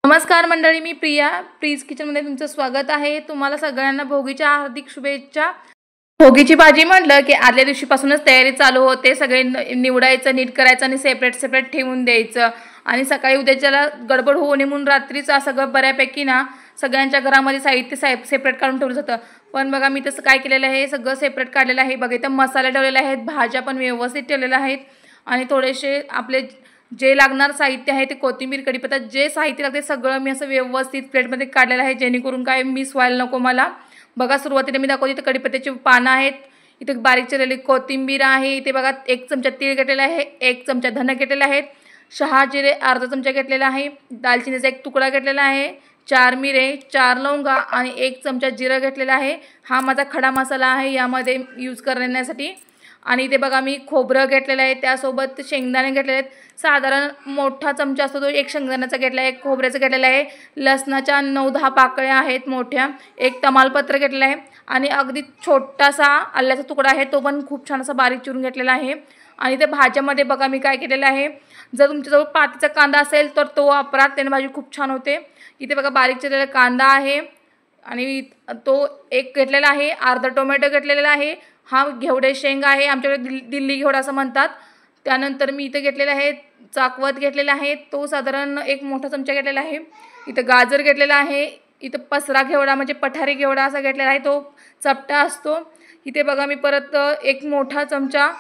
नमस्कार मंडळी, मी प्रिया प्रीज किचनमध्ये तुमचं स्वागत आहे। तुम्हाला सगळ्यांना भोगीच्या हार्दिक शुभेच्छा। भोगीची भाजी म्हटलं की आदल्या दिवशीपासूनच तयारी चालू होते। सगळे निवडायचं, नीट करायचं आणि सेपरेट ठेवून द्यायचं आणि सकाळी उद्याच्याला गडबड होऊ नये म्हणून रात्रीच सगळं बऱ्यापैकी ना सगळ्यांच्या घरामध्ये साहित्य सेपरेट काढून ठेवलं जातं। पण बघा मी तसं काय केलेलं आहे, सगळं सेपरेट काढलेलं आहे। बघा इथं मसाले ठेवलेले आहेत, भाज्या पण व्यवस्थित ठेवलेल्या आहेत आणि थोडेसे आपले जे लागणार साहित्य आहे ते कोथिंबीर, कढीपत्ता, जे साहित्य लागते सगळं मी असं व्यवस्थित प्लेटमध्ये काढलेलं आहे, जेणेकरून काय मिस व्हायला नको मला। बघा सुरुवातीला मी दाखवते, इथे कढीपत्त्याची पानं आहेत, इथे बारीक चिरलेली कोथिंबीर आहे, इथे बघा 1 चमचा तीळ घेतलेला आहे, 1 चमचा धने घेतलेले आहेत, शहा जिरे अर्धा चमचा घेतलेला आहे, दालचिनीचा 1 तुकडा घेतलेला आहे, 4 मिरे, 4 लवंगा आणि 1 चमचा जिरं घेतलेला आहे। हा माझा खडा मसाला आहे यामध्ये यूज करण्यासाठी। आणि इथे बघा मी खोबरं घेतलेलं आहे, त्यासोबत शेंगदाणे घेतलेले आहेत। साधारण मोठा चमचा असतो तो 1 शेंगदाण्याचा घेतला आहे, खोबऱ्याचं घेतलेलं आहे, लसणाच्या 9-10 पाकळ्या आहेत मोठ्या, 1 तमालपत्र घेतलेलं आहे आणि अगदी छोटासा आल्याचा तुकडा आहे, तो पण खूप छान असा बारीक चिरून घेतलेला आहे। आणि ते भाज्यामध्ये बघा मी काय केलेलं आहे, जर तुमच्याजवळ पातीचा कांदा असेल तर तो वापरा, त्याने भाजी खूप छान होते। इथे बघा बारीक चिरलेला कांदा आहे आणि तो 1 घेतलेला आहे, अर्धा टोमॅटो घेतलेला आहे, हा घेवडे शेंग आहे, आमच्याकडे दिल्ली घेवडा असं म्हणतात। त्यानंतर मी इथे घेतलेला आहे चाकवत घेतलेला आहे, तो साधारण 1 मोठा चमचा घेतलेला आहे। इथे गाजर घेतलेला आहे, इथे पसरा घेवडा म्हणजे पठारी घेवडा असा घेतलेला आहे, तो चपटा असतो। इथे बघा मी परत 1 मोठा चमचा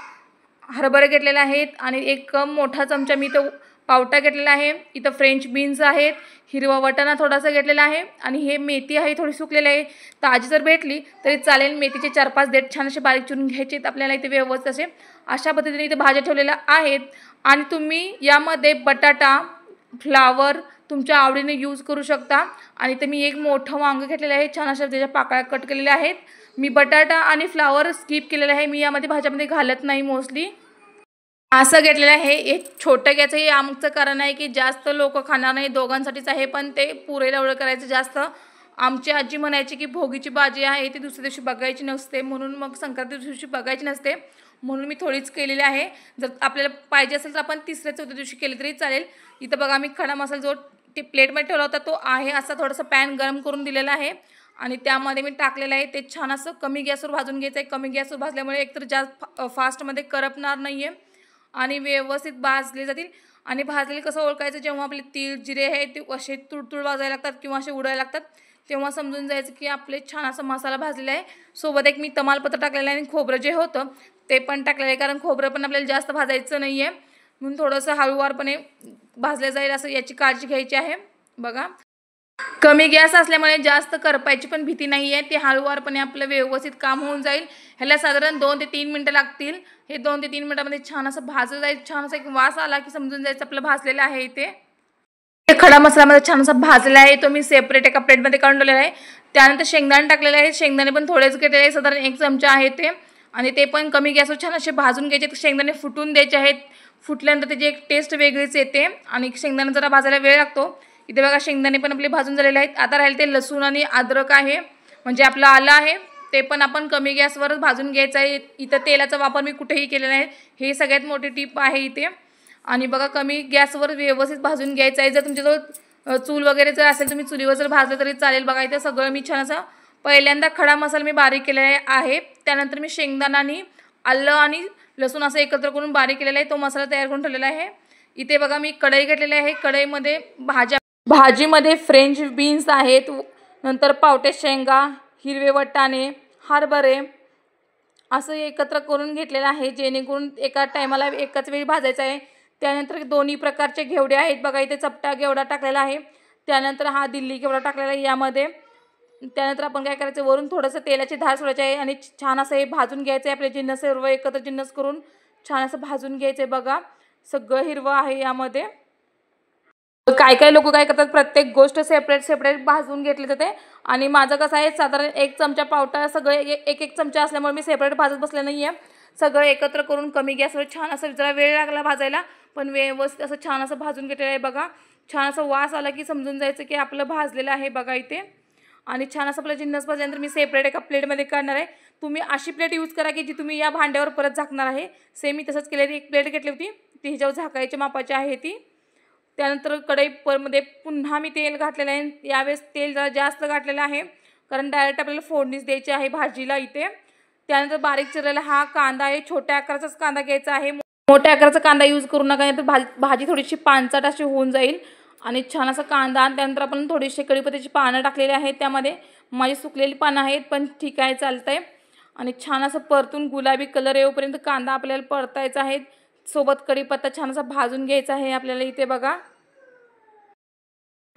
हरभरे घेतलेले आहेत आणि 1 मोठा चमचा मी तो पावटा घेतलेला आहे। इथं फ्रेंच बीन्स आहेत, हिरवा वाटाणा थोडासा घेतलेला आहे आणि हे मेथी आहे थोडी सुकलेली आहे, ताजी जर भेटली तरी चालेल। मेथीचे 4-5 देठ छान असे बारीक चिरून घ्यायचे आपल्याला इथे व्यवस्थित असे। अशा पद्धतीने इथे भाज्या ठेवलेल्या आहेत आणि तुम्ही यामध्ये बटाटा, फ्लावर तुमच्या आवडीने यूज करू शकता। आणि इथे मी 1 मोठं वांग घेतलेलं आहे, छान अशा त्याच्या पाकळ्या कट केलेल्या आहेत। मी बटाटा आणि फ्लावर स्किप केलेलं आहे, मी यामध्ये भाज्यामध्ये घालत नाही मोस्टली। असं घेतलेलं आहे, एक छोटं घ्यायचं हे आमचं कारण आहे की जास्त लोक खाणार नाही, दोघांसाठीच आहे, पण ते पुरेल एवढं करायचं जास्त। आमची आजी म्हणायची की भोगीची भाजी आहे ती दुसऱ्या दिवशी बघायची नसते, म्हणून मग संक्रांती दिवशी बघायची नसते, म्हणून मी थोडीच केलेली आहे। जर आपल्याला पाहिजे असेल तर आपण 3ऱ्या-4थ्या दिवशी केली तरी चालेल। इथं बघा मी खडा मसाला जो प्लेटमध्ये ठेवला होता तो आहे, असा थोडासा पॅन गरम करून दिलेला आहे आणि त्यामध्ये मी टाकलेलं आहे। ते छान असं कमी गॅसवर भाजून घ्यायचं आहे, कमी गॅसवर भाजल्यामुळे एकतर जास्त फास्टमध्ये करपणार नाही आहे आणि व्यवस्थित भाजले जातील। आणि भाजलेले कसं ओळखायचं, जेव्हा आपले तीळ जिरे आहे ते असे तुडतुड वाजायला लागतात किंवा असे उडायला लागतात, तेव्हा समजून जायचं की आपले छान असा मसाला भाजलेला आहे। सोबत 1 मी तमालपत्र टाकलेलं आहे आणि खोबरं जे होतं ते पण टाकलेलं आहे, कारण खोबरं पण आपल्याला जास्त भाजायचं नाही आहे, म्हणून थोडंसं हळूवारपणे भाजलं जाईल असं याची काळजी घ्यायची आहे। बघा कमी गॅस असल्यामुळे जास्त करपायची पण भीती नाही आहे, ते हळूवारपणे आपलं व्यवस्थित काम होऊन जाईल। ह्याला साधारण 2 ते 3 मिनिटं लागतील। हे 2 ते 3 मिनिटामध्ये छान असं भाजलं जाईल, छान असा एक वास आला की समजून जायचं आपलं भाजलेलं आहे। इथे खडा मसाल्यामध्ये छान असा भाजलेला आहे, तो मी सेपरेट एका प्लेटमध्ये काढून ठेवलेला आहे। त्यानंतर शेंगदाणे टाकलेले आहे, शेंगदाणे पण थोडेच घेतलेले आहे, साधारण 1 चमचा आहे ते, आणि ते पण कमी गॅसवर छान असे भाजून घ्यायचे। शेंगदाणे फुटून द्यायचे आहेत, फुटल्यानंतर त्याची एक टेस्ट वेगळीच येते आणि शेंगदाणे जरा भाजायला वेळ लागतो। इथे बघा शेंगदाणे पण आपले भाजून झालेले आहेत। आता राहिले ते लसूण आणि अद्रक आहे, म्हणजे आपलं आलं आहे, ते पण आपण कमी गॅसवरच भाजून घ्यायचं आहे। इथं तेलाचा वापर मी कुठेही केलेला नाही, हे सगळ्यात मोठी टिप आहे इथे। आणि बघा कमी गॅसवर व्यवस्थित भाजून घ्यायचं आहे। जर तुमच्याजवळ चूल वगैरे जर असेल तुम्ही चुलीवर जर भाजलं तरी चालेल। बघा इथे सगळं मी छान असं पहिल्यांदा खडा मसाला मी बारीक केलेला आहे, त्यानंतर मी शेंगदाणा आणि आलं आणि लसूण असं एकत्र करून बारीक केलेला आहे, तो मसाला तयार करून ठेवलेला आहे। इथे बघा मी कढई घेतलेली आहे, कढईमध्ये भाजीमध्ये फ्रेंच बीन्स आहेत, नंतर पावटे शेंगा, हिरवे वाटाणे, हरभरे असं एकत्र करून घेतलेलं आहे, जेणेकरून एका टायमाला एकाच वेळी भाजायचं आहे। त्यानंतर दोन्ही प्रकारचे घेवडे आहेत, बघा इथे चपटा घेवडा टाकलेला आहे, त्यानंतर हा दिल्ली घेवडा टाकलेला आहे यामध्ये। त्यानंतर आपण काय करायचं, वरून थोडंसं तेलाची धार सोडायची आहे आणि छान असं हे भाजून घ्यायचं आहे। आपले जिन्नस सर्व एकत्र जिन्नस करून छान असं भाजून घ्यायचं आहे। बघा सगळं हिरवं आहे यामध्ये। काय लोक काय करतात, प्रत्येक गोष्ट सेपरेट भाजून घेतली जाते आणि माझं कसं आहे, साधारण 1 चमचा पावटा सगळे 1 चमचा असल्यामुळे मी सेपरेट भाजत बसले नाही आहे, सगळं एकत्र करून कमी गॅसवर छान असं जरा वेळ लागला भाजायला, पण व्यवस्थित असं छान असं भाजून घेतलेलं आहे। बघा छान असं वास आला की समजून जायचं की आपलं भाजलेलं आहे। बघा इथे आणि छान असं आपलं जिन्नस भाजल्यानंतर मी सेपरेट एका प्लेटमध्ये काढणार आहे। तुम्ही अशी प्लेट यूज करा की जी तुम्ही या भांड्यावर परत झाकणार आहे। सेम मी तसंच केलेली 1 प्लेट घेतली होती, ती ह्याच्यावर झाकायची मापाची आहे ती। त्यानंतर कढईमध्ये पुन्हा मी तेल घातलेलं आहे. यावेळेस तेल जरा जास्त घातलेलं आहे कारण डायरेक्ट आपल्याला फोडणीच द्यायची आहे भाजीला इथे. त्यानंतर बारीक चिरलेला हा कांदा आहे, छोट्या आकाराचाच कांदा घ्यायचा आहे, मोठ्या आकाराचा कांदा यूज करू नका, नाहीतर भाजी थोडीशी पानसट अशी होऊन जाईल. आणि छान असा कांदा. त्यानंतर आपण थोडीशी कढीपत्त्याची पानं टाकलेली आहेत, त्यामध्ये माझी सुकलेली पानं आहेत पण ठीक आहे चालतंय. आणि छान असं परतून गुलाबी कलर येऊपर्यंत कांदा आपल्याला परतायचा आहे. सोबत कढीपत्ता छान असा भाजून घ्यायचा आहे आपल्याला इथे बघा.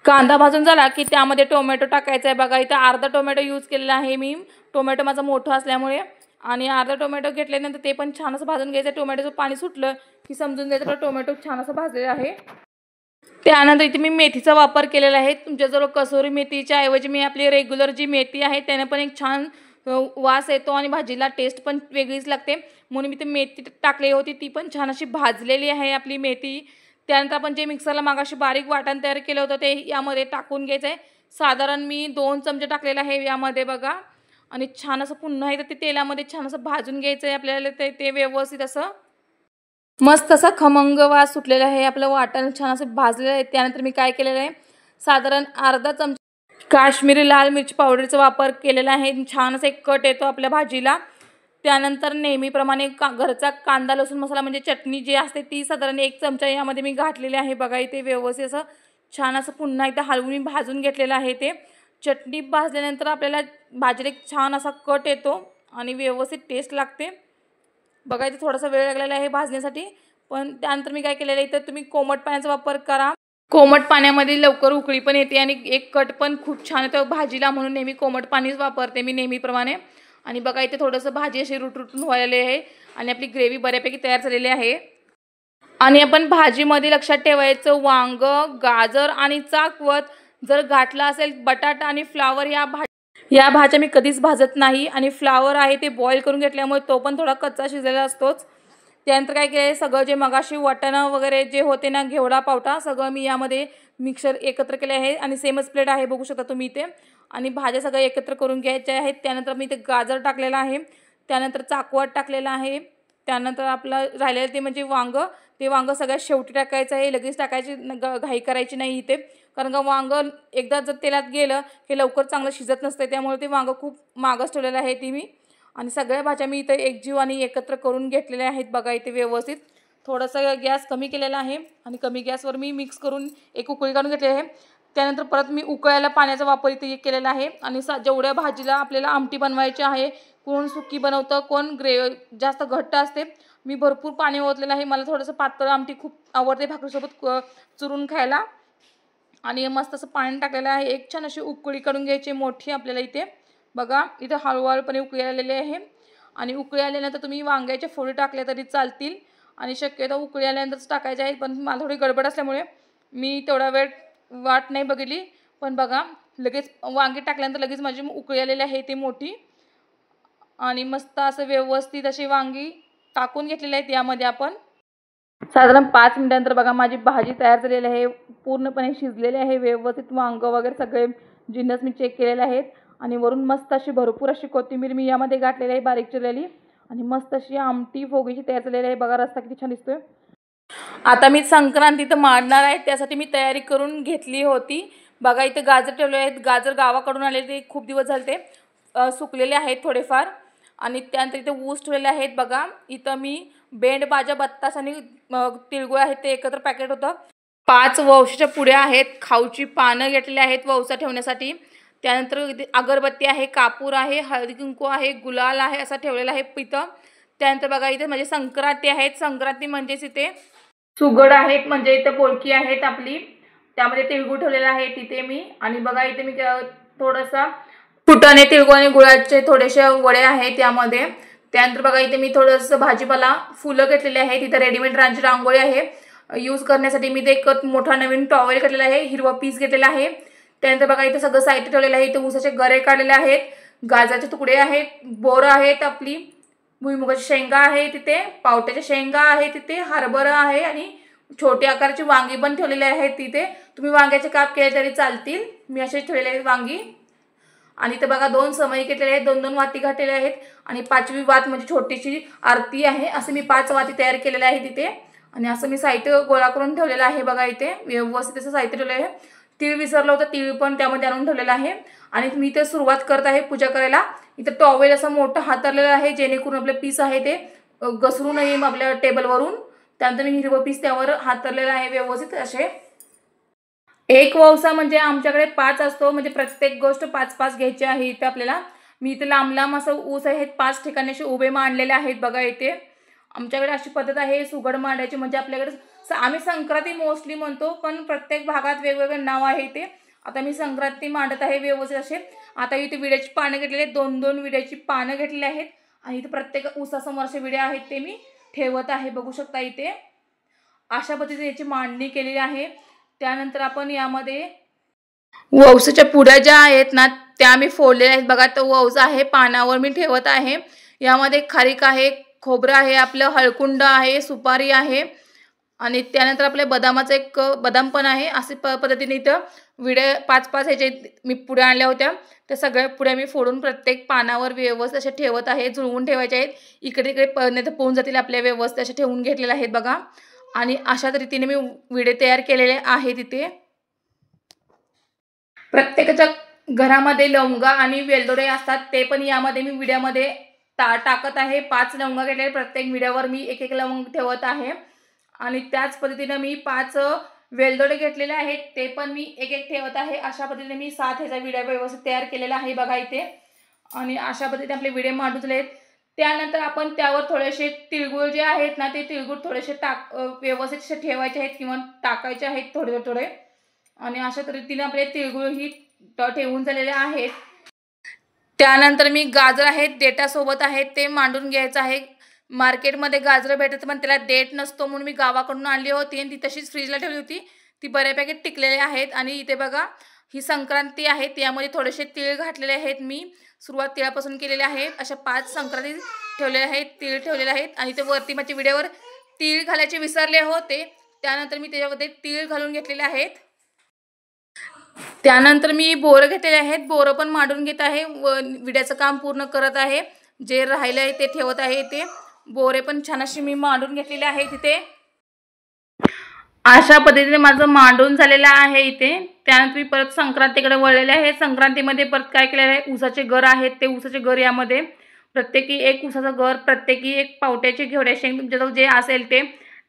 कांदा भाजून झाला की त्यामध्ये टोमॅटो टाकायचा आहे बघा. इथे अर्धा टोमॅटो यूज केलेला आहे मी, टोमॅटो माझा मोठा असल्यामुळे. आणि अर्धा टोमॅटो घेतल्यानंतर ते पण छान असं भाजून घ्यायचं. टोमॅटोचं पाणी सुटलं की समजून घ्यायचं टोमॅटो छान असं भाजलेला आहे. त्यानंतर इथे मी मेथीचा वापर केलेला आहे. तुमच्याजवळ कसुरी मेथीच्या ऐवजी मी आपली रेग्युलर जी मेथी आहे त्याने पण एक छान वास येतो आणि भाजीला टेस्ट पण वेगळीच लागते, म्हणून मी ते मेथी टाकली होती. ती पण छान अशी भाजलेली आहे आपली मेथी. त्यानंतर आपण जे मिक्सरला मागाशी बारीक वाटण तयार केलं होतं ते यामध्ये टाकून घ्यायचं आहे. साधारण मी 2 चमचे टाकलेलं आहे यामध्ये बघा. आणि छान असं पुन्हा एकदा ते तेलामध्ये छान असं भाजून घ्यायचं आहे आपल्याला. ते व्यवस्थित असं मस्त असा खमंग वास सुटलेला आहे. आपलं वाटण छान असं भाजलेलं आहे. त्यानंतर मी काय केलेलं आहे, साधारण अर्धा चमचा काश्मीरी लाल मिरची पावडरचा वापर केलेला आहे. छान असा एक कट येतो आपल्या भाजीला. त्यानंतर नेहमीप्रमाणे घरचा कांदा लसूण मसाला म्हणजे चटणी जी असते ती साधारण 1 चमचा यामध्ये मी घातलेली आहे बघा. इथे व्यवस्थित असं छान असं पुन्हा एकदा हलवून भाजून घेतलेलं आहे. ते चटणी भाजल्यानंतर आपल्याला भाजीला एक छान असा कट येतो आणि व्यवस्थित टेस्ट लागते बघा. इथे थोडासा वेळ लागलेला आहे भाजण्यासाठी, पण त्यानंतर मी काय केलेलं आहे, इथं तुम्ही कोमट पाण्याचा वापर करा. कोमट पाण्यामध्ये लवकर उकळी पण येते आणि एक कट पण खूप छान येतो भाजीला, म्हणून नेहमी कोमट पाणीच वापरते मी नेहमीप्रमाणे. आणि बघा इथे थोडंसं भाजी अशी रुटरुटून व्हायला आहे आणि आपली ग्रेव्ही बऱ्यापैकी तयार झालेली आहे. आणि आपण भाजीमध्ये लक्षात ठेवायचं, वांग, गाजर आणि चाकवत जर घातला असेल, बटाटा आणि फ्लावर या भाज्या मी कधीच भाजत नाही. आणि फ्लावर आहे ते बॉईल करून घेतल्यामुळे तो पण थोडा कच्चा शिजलेला असतोच. त्यानंतर काय केलं, सगळं जे मगाशी वाटणं वगैरे जे होते ना, घेवडा पावटा सगळं मी यामध्ये मिक्सर एकत्र केले आहे. आणि सेमच प्लेट आहे बघू शकता तुम्ही इथे. आणि भाज्या सगळ्या एकत्र करून घ्यायच्या आहेत. त्यानंतर मी इथे गाजर टाकलेला आहे, त्यानंतर चाकवत टाकलेला आहे, त्यानंतर आपलं राहिलेलं ते म्हणजे वांग. ते वांग सगळ्यात शेवटी टाकायचं आहे, लगेच टाकायची घाई करायची नाही इथे, कारण का वांग एकदा जर तेलात गेलं की लवकर चांगलं शिजत नसते, त्यामुळे ते वांग खूप मागच ठेवलेलं आहे ती मी. आणि सगळ्या भाज्या मी इथे एकजीव आणि एकत्र करून घेतलेल्या आहेत बघा इथे व्यवस्थित. थोडासा गॅस कमी केलेला आहे आणि कमी गॅसवर मी मिक्स करून एक उकळी काढून घेतली आहे. त्यानंतर परत मी उकळायला पाण्याचा वापर इथे केलेला आहे. आणि जेवढ्या भाजीला आपल्याला आमटी बनवायची आहे, कोण सुकी बनवतं, कोण जास्त घट्ट असते, मी भरपूर पाणी ओतलेलं आहे. मला थोडंसं पातळ आमटी खूप आवडते भाकरीसोबत चुरून खायला. आणि मस्त असं पाणी टाकलेलं आहे. एक छान अशी उकळी काढून घ्यायची मोठी आपल्याला इथे बघा. इथे हळूहळूपणे उकळी आलेली आहे. आणि उकळी आल्यानंतर तुम्ही वांग्याच्या फोडी टाकल्या तरी चालतील आणि शक्यतो उकळी आल्यानंतरच टाकायचे आहेत, पण मला थोडी गडबड असल्यामुळे मी तेवढा वेळ वाट नाही बघितली. पण बघा लगेच वांगी टाकल्यानंतर लगेच माझी उकळी आलेली आहे ती मोठी. आणि मस्त असं व्यवस्थित अशी वांगी टाकून घेतलेली आहेत यामध्ये आपण. साधारण 5 मिनिटांनंतर बघा माझी भाजी तयार झालेली आहे, पूर्णपणे शिजलेली आहे व्यवस्थित. वांग वगैरे सगळे जिन्नस मी चेक केलेले आहेत. आणि वरून मस्त अशी भरपूर अशी कोथिंबीर मी यामध्ये घातलेली आहे बारीक चिरलेली. आणि मस्त अशी आमटी फोगीची तयार झालेली आहे बघा. रस्सा किती छान दिसतोय. आता मी संक्रांतीत मांडणार आहे, त्यासाठी मी तयारी करून घेतली होती बघा. इथे गाजर ठेवले आहेत, गाजर गावाकडून आले, ते खूप दिवस झाले ते सुकलेले आहेत थोडेफार. आणि त्यानंतर इथे ऊस ठेवलेले आहेत बघा. इथं मी बेंड भाज्या, बत्तास आणि तिळगुळ आहेत ते एकत्र पॅकेट होतं. 5 वौशाच्या पुड्या आहेत, खाऊची पानं घेतलेली आहेत वौसा ठेवण्यासाठी. त्यानंतर इथे अगरबत्ती आहे, कापूर आहे, हळदी कुंकू आहे, गुलाल आहे, असं ठेवलेलं आहे इथं. त्यानंतर बघा इथे म्हणजे संक्रांती आहेत, संक्रांती म्हणजेच इथे सुगड आहेत, म्हणजे इथे पोळकी आहेत आपली, त्यामध्ये तिळगुळ ठेवलेला आहे तिथे मी. आणि बघा इथे मी थोडासा फुटाणे तिळगुळ आणि गुळाचे थोडेसे वडे आहेत त्यामध्ये. त्यानंतर बघा इथे मी थोडंसं भाजीपाला फुलं घेतलेले आहेत. इथे रेडीमेड रांगोळी आहे यूज करण्यासाठी. मी ते एक मोठा नवीन टॉवेल घेतलेला आहे, हिरवा पीस घेतलेला आहे. त्यानंतर बघा इथे सगळं साहित्य ठेवलेलं आहे. इथे ऊसाचे गरे काढलेले आहेत, गाजराचे तुकडे आहेत, बोरं आहेत, आपली भुईमुगाची शेंगा आहे तिथे, पावट्याच्या शेंगा आहे तिथे, हरभरा आहे आणि छोटे आकाराची वांगी पण ठेवलेले आहेत तिथे. तुम्ही वांग्याचे काप केले तरी चालतील, मी असेच ठेवलेले आहेत वांगी. आणि इथे बघा 2 समई घेतलेले आहेत, 2-2 वाती घातलेल्या आहेत. आणि 5वी वात म्हणजे छोटीशी आरती आहे, असे मी 5 वाती तयार केलेल्या आहेत तिथे. आणि असं मी साहित्य गोळा करून ठेवलेलं आहे बघा इथे व्यवस्थित असं साहित्य ठेवलेलं आहे। तीळ विसरलं होतं, तीळ पण त्यामध्ये आणून ठेवलेलं आहे आणि मी इथे सुरुवात करत आहे पूजा करायला। इथे टॉवेल असं मोठं हातरलेलं आहे जेणेकरून आपले पीस आहे ते घसरू नये आपल्या टेबलवरून। त्यानंतर मी हिरवं पीस त्यावर हातरलेलं आहे व्यवस्थित असे। एक ववसा म्हणजे आमच्याकडे 5 असतो, म्हणजे प्रत्येक गोष्ट 5-5 घ्यायची आहे इथे आपल्याला। मी इथे लांब लांब असं ऊस आहेत 5 ठिकाणी असे उभे मांडलेले आहेत बघा इथे। आमच्याकडे अशी पद्धत आहे सुगड मांडायची, म्हणजे आपल्याकडे आम्ही संक्रांती मोस्टली म्हणतो, पण प्रत्येक भागात वेगवेगळे नाव आहे इथे। आता मी संक्रांती मांडत आहे व्यवस्थित असे। आता इथे विड्याची पानं घेतलेली आहेत, 2-2 विड्याची पानं घेतलेली आहेत आणि इथे प्रत्येक ऊसासमोर असे विड्या आहेत ते मी ठेवत आहे, बघू शकता इथे। अशा पद्धतीने याची मांडणी केलेली आहे। त्यानंतर आपण यामध्ये ववसाच्या पुड्या ज्या आहेत ना त्या मी फोडलेल्या आहेत बघा। तो ववसा आहे पानावर मी ठेवत आहे। यामध्ये खारीक आहे, खोबरं आहे, आपलं हळकुंड आहे, सुपारी आहे आणि त्यानंतर आपल्या बदामाचा एक बदाम पण आहे। असे पद्धतीने इथं विड्या 5-5 ह्याचे मी पुड्या आणल्या होत्या, त्या सगळ्या पुड्या मी फोडून प्रत्येक पानावर व्यवस्थित असे ठेवत आहे, जुळवून ठेवायचे आहेत। इकडे इकडे नाही तर पोहून जातील आपल्या, व्यवस्थित असे ठेवून घेतलेले आहेत बघा। आणि अशा रीतीने मी विडे तयार केलेले आहेत इथे। प्रत्येकाच्या घरामध्ये लवंगा आणि वेलदोडे असतात, ते पण यामध्ये मी विड्यामध्ये टाकत आहे। 5 लवंगा घेतलेले, प्रत्येक विड्यावर मी एक एक लवंग ठेवत आहे आणि त्याच पद्धतीने मी 5 वेलदोडे घेतलेले आहेत, ते पण मी एक एक ठेवत आहे। अशा पद्धतीने मी 7 ह्याचा विड्या व्यवस्थित तयार केलेला आहे बघा इथे। आणि अशा पद्धतीने आपले विडे मांडून झालेत। त्यानंतर आपण त्यावर थोडेसे तिळगुळ जे आहेत ना ते तिळगुळ थोडेसे व्यवस्थित ठेवायचे आहेत किंवा टाकायचे आहेत थोडे थोडे। आणि अशा रीतीने आपले तिळगुळ ही ठेवून झालेले आहेत। त्यानंतर मी गाजर आहेत देठासोबत आहेत ते मांडून घ्यायचं आहे। मार्केटमध्ये गाजर भेटत पण त्याला देठ नसतो, म्हणून मी गावाकडून आणली होती आणि ती तशीच फ्रीजला ठेवली होती, ती बऱ्यापैकी टिकलेले आहेत। आणि इथे बघा ही संक्रांती आहे, त्यामध्ये थोडेसे तीळ घातलेले आहेत मी, सुरुवात तिळापासून केलेली आहे। अशा 5 संक्रांती ठेवलेल्या आहेत, तीळ ठेवलेले आहेत आणि ते वरती माझ्या विड्यावर तीळ घालायचे विसरले होते, त्यानंतर मी त्याच्यामध्ये तीळ घालून घेतलेले आहेत। त्यानंतर मी बोरं घेतलेले आहेत, बोरं पण मांडून घेत आहे व विड्याचं काम पूर्ण करत आहे। जे राहिले आहे ते ठेवत आहे ते बोरे पण छान अशी मी मांडून घेतलेले आहे तिथे। अशा पद्धतीने माझं मांडून झालेलं आहे इथे। त्यानंतर मी परत संक्रांतीकडे वळलेले आहे। संक्रांतीमध्ये परत काय केलेलं आहे, ऊसाचे घर आहेत, ते ऊसाचे घर यामध्ये प्रत्येकी एक ऊसाचं घर, प्रत्येकी एक पावट्याची घेवड्या शेंग तुमच्याजवळ जे असेल ते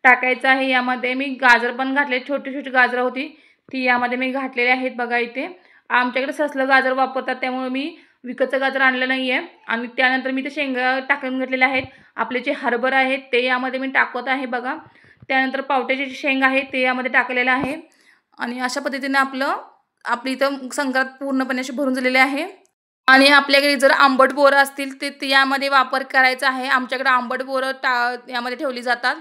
टाकायचं आहे। यामध्ये मी गाजर पण घातले, छोटी छोटी गाजर होती ती यामध्ये मी घातलेली आहेत बघा इथे। आमच्याकडे ससलं गाजर वापरतात, त्यामुळे मी विकतचं गाजर आणलं नाही आहे। आणि त्यानंतर मी ते शेंगा टाकून घेतलेले आहेत। आपले जे हरभरा आहेत ते यामध्ये मी टाकत आहे बघा। त्यानंतर पावट्याची शेंग आहे ते यामध्ये टाकलेलं आहे आणि अशा पद्धतीने आपली इथं संक्रांत पूर्णपणे अशी भरून झालेली आहे। आणि आपल्याकडे जर आंबट बोरं असतील ते यामध्ये वापर करायचा आहे। आमच्याकडे आंबट बोरं यामध्ये ठेवली जातात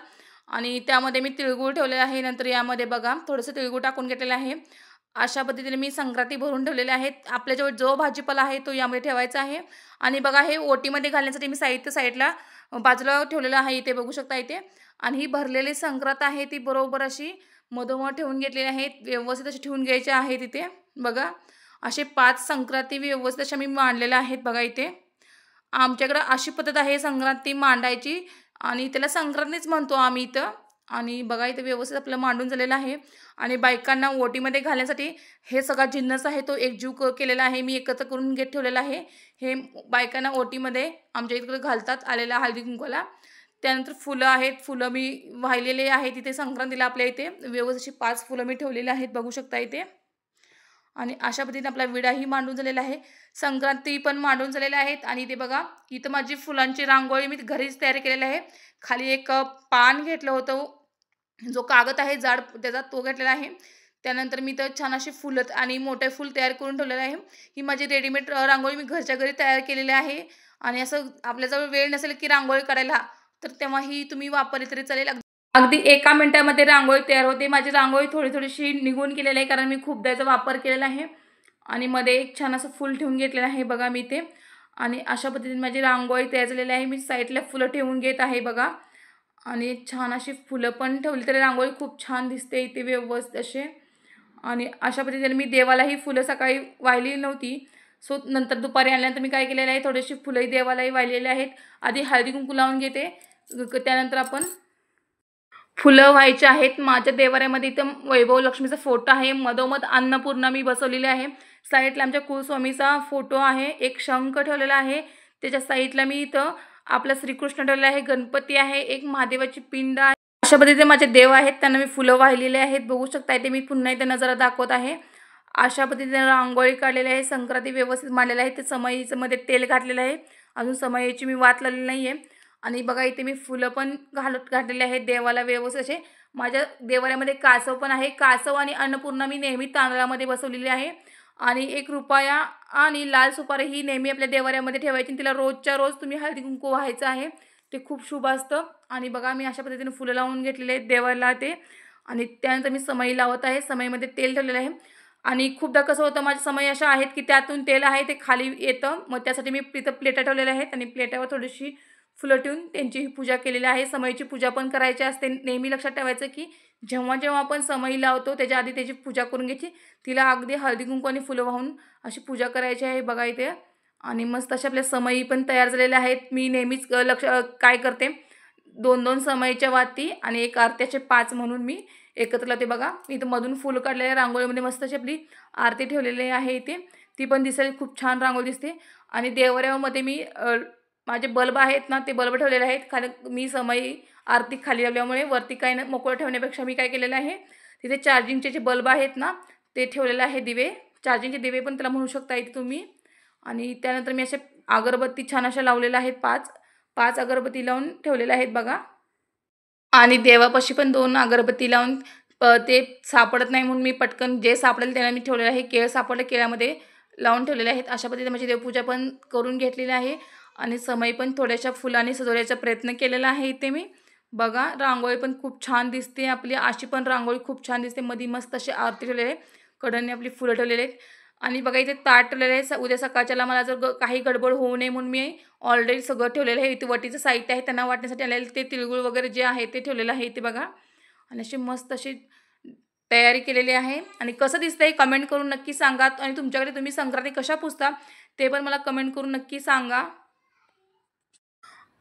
आणि त्यामध्ये मी तिळगुळ ठेवलेला आहे। नंतर यामध्ये बघा थोडंसं तिळगुळ टाकून घेतलेलं आहे। अशा पद्धतीने मी संक्रांती भरून ठेवलेले आहेत। आपल्याजवळ जो भाजीपाला आहे तो यामध्ये ठेवायचा आहे। आणि बघा हे ओटीमध्ये घालण्यासाठी मी साहित्य साईडला बाजूला ठेवलेलं आहे, इथे बघू शकता इथे। आणि ही भरलेली संक्रांत आहे ती बरोबर अशी मधोमध ठेवून घेतलेली आहे, व्यवस्थित अशी ठेवून घ्यायची आहे तिथे बघा। असे 5 संक्रांती व्यवस्थित अशा मी मांडलेल्या आहेत बघा इथे। आमच्याकडे अशी पद्धत आहे संक्रांती मांडायची आणि त्याला संक्रांतीच म्हणतो आम्ही इथं। आणि बघा इथे व्यवस्थित आपलं मांडून झालेलं आहे। आणि बायकांना ओटीमध्ये घालण्यासाठी हे सगळा जिन्नस आहे तो एकजीव केलेला आहे, मी एकत्र करून घेत ठेवलेला आहे। हे बायकांना ओटीमध्ये आमच्या इकडे घालतात आलेला हळदी कुंकवाला। त्यानंतर फुलं आहेत, फुलं मी वाहिलेले आहेत इथे संक्रांतीला आपल्या इथे व्यवस्थित 5 फुलं मी ठेवलेली आहेत बघू शकता इथे। आणि अशा पद्धतीने आपला विडाही मांडून झालेला आहे, संक्रांती पण मांडून झालेल्या आहेत। आणि इथे बघा इथं माझी फुलांची रांगोळी मी घरीच तयार केलेली आहे। खाली एक पान घेतलं होतं, जो कागद आहे जाड त्याचा तो घेतलेला आहे। त्यानंतर मी तर छान अशी फुलं आणि मोठे फूल तयार करून ठेवलेलं आहे। ही माझी रेडीमेड रांगोळी मी घरच्या घरी तयार केलेली आहे। आणि असं आपल्याजवळ वेळ नसेल की रांगोळी काढायला तर तेव्हा ही तुम्ही वापरली तरी चालेल। अगदी 1 मिनिटामध्ये रांगोळी तयार होते। माझी रांगोळी थोडीशी निघून गेलेली आहे, कारण मी खूप त्याचा वापर केलेला आहे। आणि मध्ये एक छान असं फूल ठेवून घेतलेलं आहे बघा मी इथे। आणि अशा पद्धतीने माझी रांगोळी तयार झालेली आहे। मी साईडला फुलं ठेवून घेत आहे बघा। आणि छान अशी फुलं पण ठेवली तरी रांगोळी खूप छान दिसते इथे व्यवस्थित असे। आणि अशा पद्धतीने मी देवालाही फुलं सकाळी वाहिली नव्हती, सो नंतर दुपारी आल्यानंतर मी काय केलेलं आहे थोडीशी फुलंही देवालाही वाहिलेली आहेत। आधी हळदी कुंकू लावून घेते, त्यानंतर आपण फुलं व्हायचे आहेत। माझ्या देवाऱ्यामध्ये इथं वैभव लक्ष्मीचा फोटो आहे, मधोमध अन्नपूर्णा मी बसवलेली आहे, साईडला आमच्या कुलस्वामीचा फोटो आहे, एक शंख ठेवलेला आहे, त्याच्या साईडला मी इथं आपला श्रीकृष्ण ठेवलेला आहे, गणपती आहे, एक महादेवाची पिंड आहे। अशा पद्धतीने माझे देव आहेत, त्यांना मी फुलं वाहिलेले आहेत, बघू शकता इथे मी पुन्हा इथे नजारा दाखवत आहे। अशा पद्धतीने रांगोळी काढलेली आहे, संक्रांती व्यवस्थित मांडलेला आहे, ते समईचं मध्ये तेल घातलेलं आहे, अजून समईची मी वात लावलेली नाहीये। आणि बघा इथे मी फुलं पण घातलेले आहेत देवाला व्यवस्थित असे। माझ्या देवाऱ्यामध्ये कासव पण आहे, कासव आणि अन्नपूर्णा मी नेहमी तांदळामध्ये बसवलेली आहे। आणि 1 रुपया आणि लाल सुपारी ही नेहमी आपल्या देवाऱ्यामध्ये ठेवायची, तिला रोजच्या रोज तुम्ही हळदी कुंकू व्हायचं आहे, ते खूप शुभ असतं। आणि बघा मी अशा पद्धतीने फुलं लावून घेतलेले आहेत देवाला ते। आणि त्यानंतर मी समई लावत आहे, समईमध्ये तेल ठेवलेलं आहे। आणि खूपदा कसं होतं माझ्या समई अशा आहेत की त्यातून तेल आहे ते खाली येतं, मग त्यासाठी मी तिथं प्लेटा ठेवलेल्या आहेत आणि प्लेटावर थोडीशी फुलं ठेवून त्यांची पूजा केलेली आहे। समईची पूजा पण करायची असते, नेहमी लक्षात ठेवायचं की जेव्हा जेव्हा आपण समई लावतो त्याच्या आधी त्याची पूजा करून घ्यायची, तिला अगदी हळदी कुंकू आणि फुलं वाहून अशी पूजा करायची आहे बघा इथे। आणि मस्त अशा आपल्या समई पण तयार झालेल्या आहेत। मी नेहमीच काय करते, 2-2 समईच्या वाती आणि एक आरत्याचे 5 म्हणून मी एकत्र लावते बघा। मी इथं मधून फुल काढलेल्या रांगोळीमध्ये मस्त अशी आपली आरती ठेवलेली आहे इथे, ती पण दिसायला खूप छान रांगोळी दिसते। आणि देवाऱ्यामध्ये मी माझे बल्ब आहेत ना, ते बल्ब ठेवलेले आहेत खाली। मी समई आरती खाली लावल्यामुळे वरती काही नाही, मोकळं ठेवण्यापेक्षा मी काय केलेलं आहे, तिथे चार्जिंगचे जे बल्ब आहेत ना ते ठेवलेले आहे, दिवे, चार्जिंगचे दिवे पण त्याला म्हणू शकता इथे तुम्ही। आणि त्यानंतर मी अशा अगरबत्ती छान अशा लावलेल्या आहेत, 5 अगरबत्ती लावून ठेवलेल्या आहेत बघा। आणि देवापाशी पण 2 अगरबत्ती लावून ते सापडत नाही म्हणून मी पटकन जे सापडेल त्याला मी ठेवलेलं आहे। केळ सापडले, केळामध्ये लावून ठेवलेले आहेत। अशा पद्धतीने माझी देवपूजा पण करून घेतलेली आहे आणि समई पण थोड्याशा फुलांनी सजवण्याचा प्रयत्न केलेला आहे इथे मी। बघा रांगोळी पण खूप छान दिसते आपली, अशी पण रांगोळी खूप छान दिसते, मध्ये मस्त अशी आरती ठेवलेली आहे, कडेने आपली फुलं ठेवलेली आहेत। आणि बघा इथे ताट ठेवलेलं आहे, उद्या सकाळच्याला मला जर काही गडबड होऊ नये म्हणून मी ऑलरेडी सगळं ठेवलेलं आहे। इथे वटीचं साहित्य आहे त्यांना वाटण्यासाठी आलेलं, ते तिळगुळ वगैरे जे आहे ते ठेवलेलं आहे इथे बघा। आणि अशी मस्त अशी तयारी केलेली आहे। आणि कसं दिसतंय कमेंट करून नक्की सांगा, आणि तुमच्याकडे तुम्ही संक्रांती कशा पुजता ते पण मला कमेंट करून नक्की सांगा।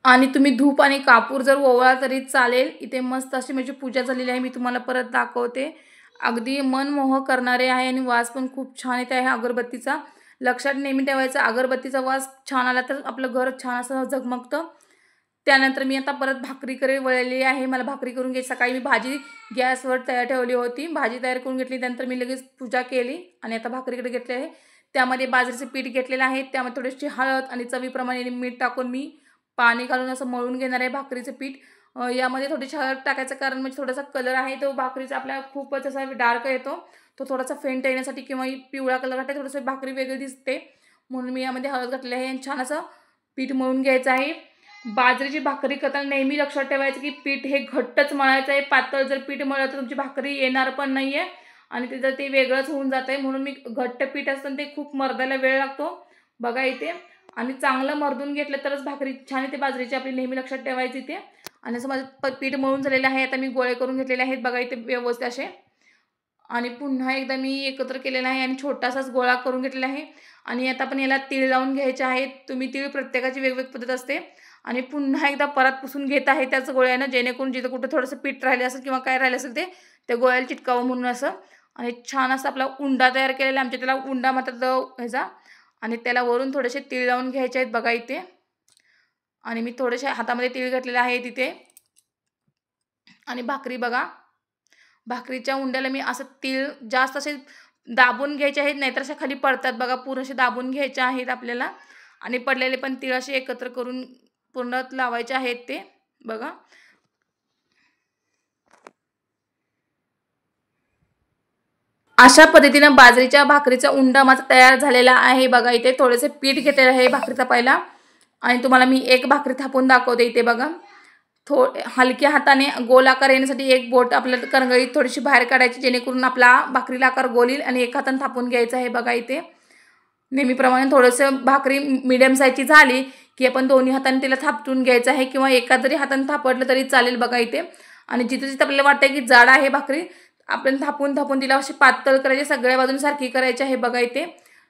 आणि तुम्ही धूप आणि कापूर जर ओवाळला तरी चालेल। इथे मस्त अशी माझी पूजा झालेली आहे, मी तुम्हाला परत दाखवते, अगदी मनमोहक करणारे आहे आणि वास पण खूप छान येत आहे अगरबत्तीचा। लक्षात नेहमी ठेवायचं, अगरबत्तीचा वास छान आला तर आपलं घर छान असं झगमगतं। त्यानंतर मी आता परत भाकरीकडे वळलेली आहे, मला भाकरी करून घ्यायची। सकाळी मी भाजी गॅसवर तयार ठेवली होती, भाजी तयार करून घेतली, त्यानंतर मी लगेच पूजा केली आणि आता भाकरीकडे घेतले आहे। त्यामध्ये बाजरीचे पीठ घेतलेलं आहे, त्यामध्ये थोडीशी हळद आणि चवीप्रमाणे मीठ टाकून मी पाणी घालून असं मळून घेणार आहे भाकरीचं पीठ। यामध्ये थोडीशी हळद टाकायचं कारण म्हणजे थोडासा कलर आहे तो भाकरीचा आपला खूपच असा डार्क येतो, तो थोडासा फेंट येण्यासाठी किंवा पिवळा कलर घातला थोडंसं भाकरी वेगळी दिसते म्हणून मी यामध्ये हळद घातलेली आहे। आणि छान असं पीठ मळून घ्यायचं आहे। बाजरीची भाकरी करताना नेहमी लक्षात ठेवायचं की पीठ हे घट्टच मळायचं आहे, पातळ जर पीठ मळलं तर तुमची भाकरी येणार पण नाही आहे आणि त्याचं ते वेगळंच होऊन जातं आहे, म्हणून मी घट्ट पीठ असतं ते खूप मर्दायला वेळ लागतो बघा इथे। आणि चांगलं मर्दून घेतलं तरच भाकरी छान येते बाजरीची आपली, नेहमी लक्षात ठेवायची ते। आणि असं माझं पीठ मळून झालेलं आहे, आता मी गोळे करून घेतलेले आहेत बघा इथे व्यवस्थित असे। आणि पुन्हा एकदा मी एकत्र केलेला आहे आणि छोटासाच गोळा करून घेतलेला आहे। आणि आता आपण याला तीळ लावून घ्यायचे आहेत, तुम्ही तीळ प्रत्येकाची वेगवेगळी पद्धत असते। आणि पुन्हा एकदा परत पुसून घेत आहे त्याच गोळ्यानं, जेणेकरून जिथं कुठं थोडंसं पीठ राहिले असेल किंवा काय राहिलं असेल ते त्या गोळ्याला चिटकावं म्हणून असं। आणि छान असा आपला उंडा तयार केलेला, आमच्या त्याला उंडा म्हणतात ह्याचा। आणि त्याला वरून थोडेसे तीळ लावून घ्यायचे आहेत बघा इथे। आणि मी थोडेसे हातामध्ये तीळ घातलेले आहे तिथे। आणि भाकरी बघा, भाकरीच्या उंड्याला मी असं तीळ जास्त असे दाबून घ्यायचे आहेत, नाहीतर अशा खाली पडतात बघा, पूर्ण असे दाबून घ्यायचे आहेत आपल्याला। आणि पडलेले पण तीळ असे एकत्र करून पूर्ण लावायचे आहेत ते बघा। अशा पद्धतीने बाजरीच्या भाकरीचा उंडा माझा तयार झालेला आहे बघा इथे। थोडेसे पीठ घेतलेलं आहे भाकरीचा पहिला, आणि तुम्हाला मी एक भाकरी थापून दाखवते इथे बघा। हलक्या हाताने गोल आकार येण्यासाठी एक बोट आपल्याला करंगळीत थोडीशी बाहेर काढायची, जेणेकरून आपला भाकरीला आकार गोल येईल। आणि एक हाताने थापून घ्यायचं आहे बघा इथे। नेहमीप्रमाणे थोडंसं भाकरी मीडियम साईजची झाली की आपण दोन्ही हाताने तिला थापटून घ्यायचं आहे, किंवा एका जरी हाताने थापडलं तरी चालेल बघा इथे। आणि जिथे जिथे आपल्याला वाटतं की जाड आहे भाकरी, आपण थापून थापून तिला अशी पातळ करायची, सगळ्या बाजूने सारखी करायची आहे बघा इथे।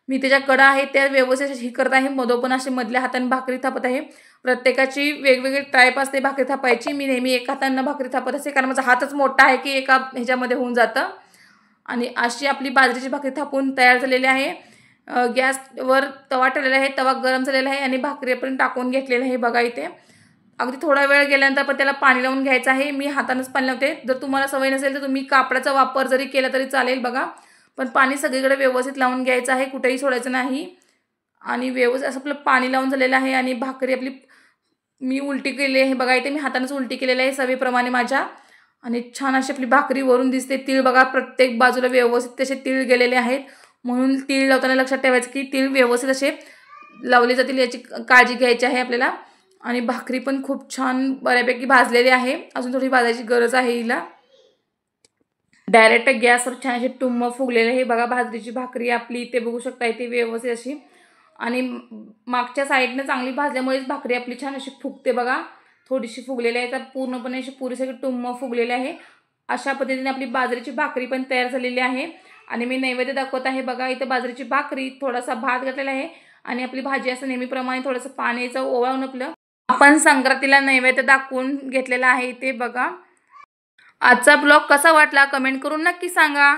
मी त्याच्या कडा आहे त्या व्यवस्थित ही करत आहे, मधोपण असे मधल्या हाताने भाकरी थापत आहे। प्रत्येकाची वेगवेगळी टाईप असते भाकरी थापायची. मी नेहमी एका हातानं भाकरी थापत असते कारण माझा हातच मोठा आहे की एका ह्याच्यामध्ये होऊन जातं. आणि अशी आपली बाजरीची भाकरी थापून तयार झालेली आहे. गॅसवर तवा ठेवलेला आहे, तवा गरम झालेला आहे आणि भाकरी आपण टाकून घेतलेली आहे बघा इथे. अगदी थोडा वेळ गेल्यानंतर पण त्याला पाणी लावून घ्यायचं आहे. मी हातानंच पाणी लावते. जर तुम्हाला सवय नसेल तर तुम्ही कापडाचा वापर जरी केला तरी चालेल बघा. पण पाणी सगळीकडे व्यवस्थित लावून घ्यायचं आहे, कुठेही सोडायचं नाही. आणि व्यवस्थित असं आपलं पाणी लावून झालेलं आहे आणि भाकरी आपली मी उलटी केली आहे बघा इथे. मी हातानंच उलटी केलेली आहे सवयीप्रमाणे माझ्या. आणि छान अशी आपली भाकरी वरून दिसते. तीळ बघा प्रत्येक बाजूला व्यवस्थित तसे तीळ गेलेले आहेत. म्हणून तीळ लावताना लक्षात ठेवायचं की तीळ व्यवस्थित असे लावले जातील याची काळजी घ्यायची आहे आपल्याला. आणि भाकरी पण खूप छान बऱ्यापैकी भाजलेली आहे. अजून थोडी भाजायची गरज आहे हिला. डायरेक्ट गॅसवर छान असे टुम्म फुगलेले आहे बघा. बाजरीची भाकरी आपली इथे बघू शकता इथे व्यवस्थित अशी. आणि मागच्या साईडनं चांगली भाजल्यामुळेच भाकरी आपली छान अशी फुगते बघा. थोडीशी फुगलेली आहे तर पूर्णपणे अशी पुरी सगळी टुम्म फुगलेले आहे. अशा पद्धतीने आपली बाजरीची भाकरी पण तयार झालेली आहे. आणि मी नैवेद्य दाखवत आहे बघा. इथे बाजरीची भाकरी, थोडासा भात घातलेला आहे आणि आपली भाजी असं नेहमीप्रमाणे थोडंसं पाण्याचं ओवाळून आपलं आपण संक्रांतीला नैवेद्य दाखवून घेतलेला आहे इथे बघा. आजचा ब्लॉग कसा वाटला कमेंट करून नक्की सांगा.